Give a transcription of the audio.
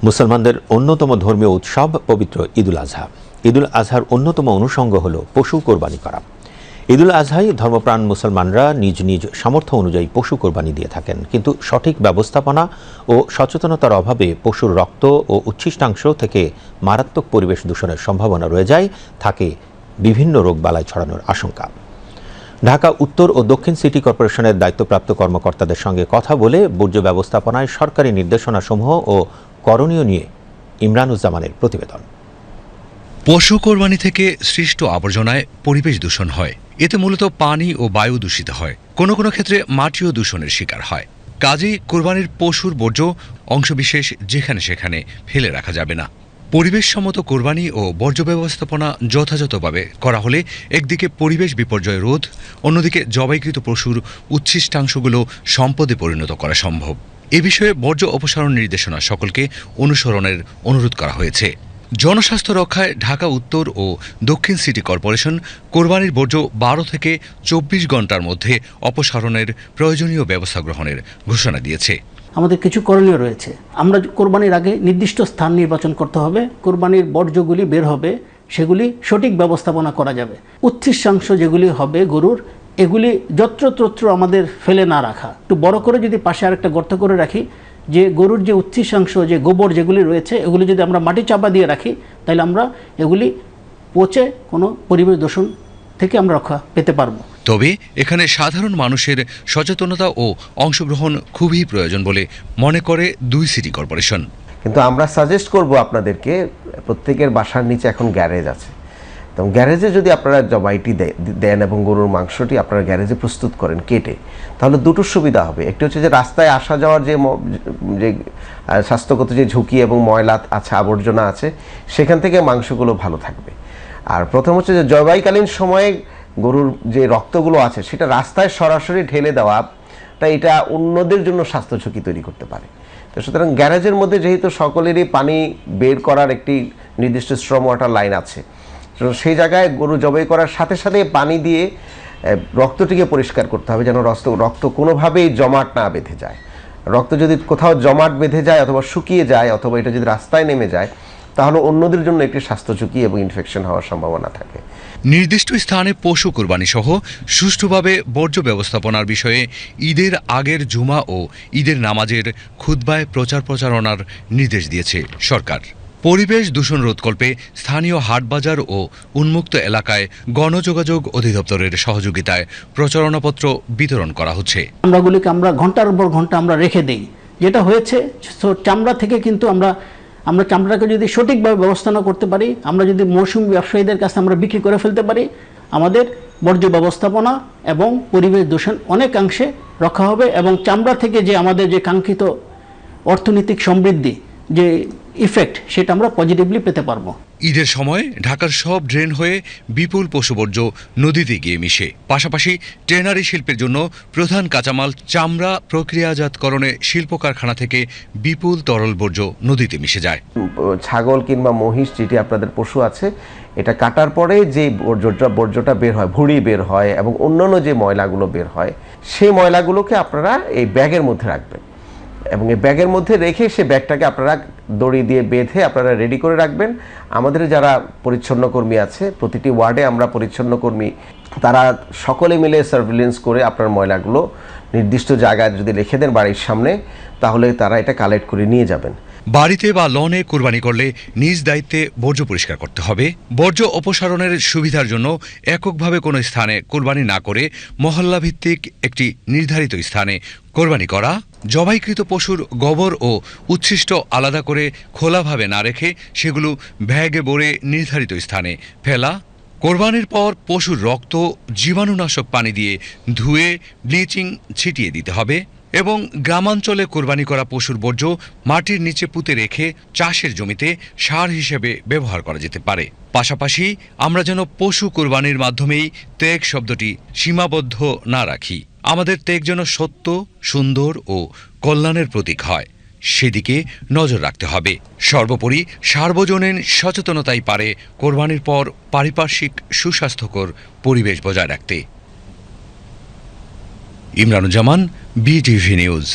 মুসলমানদের অন্যতম ধর্মীয় উৎসব পবিত্র ঈদুল আজহা। ঈদুল আজহার অন্যতম অনুষঙ্গ হল পশু কোরবানি করা। ঈদুল আজহায় ধর্মপ্রাণ মুসলমানরা নিজ নিজ সামর্থ্য অনুযায়ী পশু কোরবানি দিয়ে থাকেন, কিন্তু সঠিক ব্যবস্থাপনা ও সচেতনতার অভাবে পশুর রক্ত ও উচ্ছিষ্টাংশ থেকে মারাত্মক পরিবেশ দূষণের সম্ভাবনা রয়ে যায়, থাকে বিভিন্ন রোগবালাই ছড়ানোর আশঙ্কা। ঢাকা উত্তর ও দক্ষিণ সিটি কর্পোরেশনের দায়িত্বপ্রাপ্ত কর্মকর্তাদের সঙ্গে কথা বলে বর্জ্য ব্যবস্থাপনায় সরকারি নির্দেশনাসমূহ ও করণীয় নিয়ে ইমরানুজ্জামানের প্রতিবেদন। পশু কোরবানি থেকে সৃষ্ট আবর্জনায় পরিবেশ দূষণ হয়। এতে মূলত পানি ও বায়ু দূষিত হয়, কোনো কোনো ক্ষেত্রে মাটিও দূষণের শিকার হয়। কাজেই কোরবানির পশুর বর্জ্য অংশবিশেষ যেখানে সেখানে ফেলে রাখা যাবে না। পরিবেশসম্মত কোরবানি ও বর্জ্য ব্যবস্থাপনা যথাযথভাবে করা হলে একদিকে পরিবেশ বিপর্যয় রোধ, অন্যদিকে জবাইকৃত পশুর উচ্ছিষ্টাংশগুলো সম্পদে পরিণত করা সম্ভব। এ বিষয়ে বর্জ্য অপসারণ নির্দেশনা সকলকে অনুসরণের অনুরোধ করা হয়েছে। জনস্বাস্থ্য রক্ষায় ঢাকা উত্তর ও দক্ষিণ সিটি কর্পোরেশন কোরবানির বর্জ্য 12 থেকে 24 ঘণ্টার মধ্যে অপসারণের প্রয়োজনীয় ব্যবস্থা গ্রহণের ঘোষণা দিয়েছে। আমাদের কিছু করণীয় রয়েছে। আমরা কোরবানির আগে নির্দিষ্ট স্থান নির্বাচন করতে হবে। কোরবানির বর্জ্যগুলি বের হবে, সেগুলি সঠিক ব্যবস্থাপনা করা যাবে। উচ্ছিষ্টাংশ যেগুলি হবে গরুর, এগুলি যত্রতত্র আমাদের ফেলে না রাখা, একটু বড় করে যদি পাশে আরেকটা গর্ত করে রাখি, যে গরুর যে উচ্ছিষ্টাংশ, যে গোবর যেগুলি রয়েছে, এগুলি যদি আমরা মাটি চাপা দিয়ে রাখি, তাহলে আমরা এগুলি পচে কোনো পরিবেশ দূষণ থেকে আমরা রক্ষা পেতে পারবো। তবে এখানে সাধারণ মানুষের সচেতনতা ও অংশগ্রহণ খুবই প্রয়োজন বলে মনে করে দুই সিটি কর্পোরেশন। কিন্তু আমরা সাজেস্ট করব আপনাদেরকে, প্রত্যেকের বাসার নিচে এখন গ্যারেজ আছে, তো গ্যারেজে যদি আপনারা জবাইটি দেন এবং গরুর মাংসটি আপনারা গ্যারেজে প্রস্তুত করেন কেটে, তাহলে দুটো সুবিধা হবে। একটি হচ্ছে যে রাস্তায় আসা যাওয়ার যে স্বাস্থ্যগত যে ঝুঁকি এবং ময়লা আছে, আবর্জনা আছে, সেখান থেকে মাংসগুলো ভালো থাকবে। আর প্রথম হচ্ছে যে জবাইকালীন সময়ে গরুর যে রক্তগুলো আছে সেটা রাস্তায় সরাসরি ঢেলে দেওয়া, তাই এটা অন্যদের জন্য স্বাস্থ্য ঝুঁকি তৈরি করতে পারে। তো সুতরাং গ্যারেজের মধ্যে যেহেতু সকলেরই পানি বের করার একটি নির্দিষ্ট স্ট্রম ওয়াটার লাইন আছে, সেই জায়গায় গরু জবাই করার সাথে সাথে পানি দিয়ে রক্তটিকে পরিষ্কার করতে হবে, যেন রক্ত কোনোভাবেই জমাট না বেঁধে যায়। রক্ত যদি কোথাও জমাট বেঁধে যায় অথবা শুকিয়ে যায় অথবা এটা যদি রাস্তায় নেমে যায়, তাহলে অন্যদের জন্য একটি স্বাস্থ্য ঝুঁকি এবং ইনফেকশন হওয়ার সম্ভাবনা থাকে। নির্দিষ্ট স্থানে পশু কোরবানি সহ সুষ্ঠুভাবে বর্জ্য ব্যবস্থাপনার বিষয়ে ঈদের আগের জুমা ও ঈদের নামাজের খুতবায় প্রচারণার নির্দেশ দিয়েছে সরকার। পরিবেশ দূষণ রোধকল্পে স্থানীয় হাটবাজার ও উন্মুক্ত এলাকায় গণযোগাযোগ অধিদপ্তরের সহযোগিতায় প্রচারণাপত্র বিতরণ করা হচ্ছে। চামড়াগুলিকে আমরা ঘন্টার পর ঘন্টা আমরা রেখে দিই। যেটা হয়েছে, চামড়া থেকে কিন্তু আমরা চামড়াকে যদি সঠিকভাবে ব্যবস্থা না করতে পারি, আমরা যদি মৌসুমী ব্যবসায়ীদের কাছে আমরা বিক্রি করে ফেলতে পারি, আমাদের বর্জ্য ব্যবস্থাপনা এবং পরিবেশ দূষণ অনেকাংশে রক্ষা হবে এবং চামড়া থেকে যে আমাদের যে কাঙ্ক্ষিত অর্থনৈতিক সমৃদ্ধি, যে ইফেক্ট, সেটা আমরা পজিটিভলি পেতে পারবো। ঈদের সময় ঢাকার সব ড্রেন হয়ে বিপুল পশুবর্জ্য নদীতে গিয়ে মিশে। পাশাপাশি ট্যানারি শিল্পের জন্য প্রধান কাঁচামাল চামড়া প্রক্রিয়াজাতকরণে শিল্প কারখানা থেকে বিপুল তরল বর্জ্য নদীতে মিশে যায়। ছাগল কিংবা মহিষ যেটি আপনাদের পশু আছে, এটা কাটার পরে যে বর্জ্যটা বের হয়, ভুঁড়ি বের হয় এবং অন্যান্য যে ময়লাগুলো বের হয়, সেই ময়লাগুলোকে আপনারা এই ব্যাগের মধ্যে রাখবেন এবং এই ব্যাগের মধ্যে রেখে সে ব্যাগটাকে আপনারা দড়ি দিয়ে বেঁধে আপনারা রেডি করে রাখবেন। আমাদের যারা পরিচ্ছন্ন কর্মী আছে, প্রতিটি ওয়ার্ডে আমরা পরিচ্ছন্ন কর্মী, তারা সকলে মিলে সার্ভিলেন্স করে আপনার ময়লাগুলো নির্দিষ্ট জায়গায় যদি রেখে দেন বাড়ির সামনে, তাহলে তারা এটা কালেক্ট করে নিয়ে যাবেন। বাড়িতে বা লনে কোরবানি করলে নিজ দায়িত্বে বর্জ্য পরিষ্কার করতে হবে। বর্জ্য অপসারণের সুবিধার জন্য এককভাবে কোনো স্থানে কোরবানি না করে মহল্লা ভিত্তিক একটি নির্ধারিত স্থানে কোরবানি করা, জবাইকৃত পশুর গোবর ও উচ্ছিষ্ট আলাদা করে খোলাভাবে না রেখে সেগুলো ব্যাগে ভরে নির্ধারিত স্থানে ফেলা, কোরবানির পর পশুর রক্ত জীবাণুনাশক পানি দিয়ে ধুয়ে ব্লিচিং ছিটিয়ে দিতে হবে এবং গ্রামাঞ্চলে কোরবানি করা পশুর বর্জ্য মাটির নিচে পুঁতে রেখে চাষের জমিতে সার হিসেবে ব্যবহার করা যেতে পারে। পাশাপাশি আমরা যেন পশু কোরবানির মাধ্যমেই ত্যাগ শব্দটি সীমাবদ্ধ না রাখি। আমাদের ত্যাগ যেন সত্য, সুন্দর ও কল্যাণের প্রতীক হয়, সেদিকে নজর রাখতে হবে। সর্বোপরি সার্বজনীন সচেতনতাই পারে কোরবানির পর পারিপার্শ্বিক সুস্বাস্থ্যকর পরিবেশ বজায় রাখতে। Imranuzzaman, BTV news.